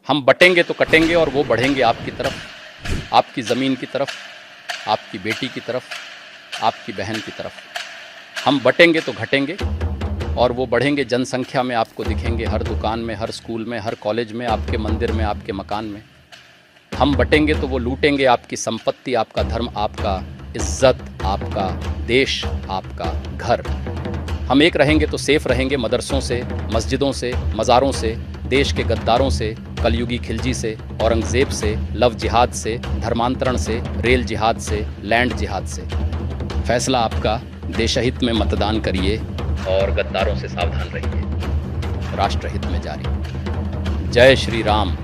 हम बटेंगे तो कटेंगे और वो बढ़ेंगे आपकी तरफ, आपकी ज़मीन की तरफ, आपकी बेटी की तरफ, आपकी बहन की तरफ। हम बटेंगे तो घटेंगे और वो बढ़ेंगे जनसंख्या में, आपको दिखेंगे हर दुकान में, हर स्कूल में, हर कॉलेज में, आपके मंदिर में, आपके मकान में। हम बटेंगे तो वो लूटेंगे आपकी संपत्ति, आपका धर्म, आपका इज्जत, आपका देश, आपका घर। हम एक रहेंगे तो सेफ रहेंगे मदरसों से, मस्जिदों से, मज़ारों से, देश के गद्दारों से, कलयुगी खिलजी से, औरंगज़ेब से, लव जिहाद से, धर्मांतरण से, रेल जिहाद से, लैंड जिहाद से। फैसला आपका, देशहित में मतदान करिए और गद्दारों से सावधान रहिए। राष्ट्रहित में जारी। जय श्री राम।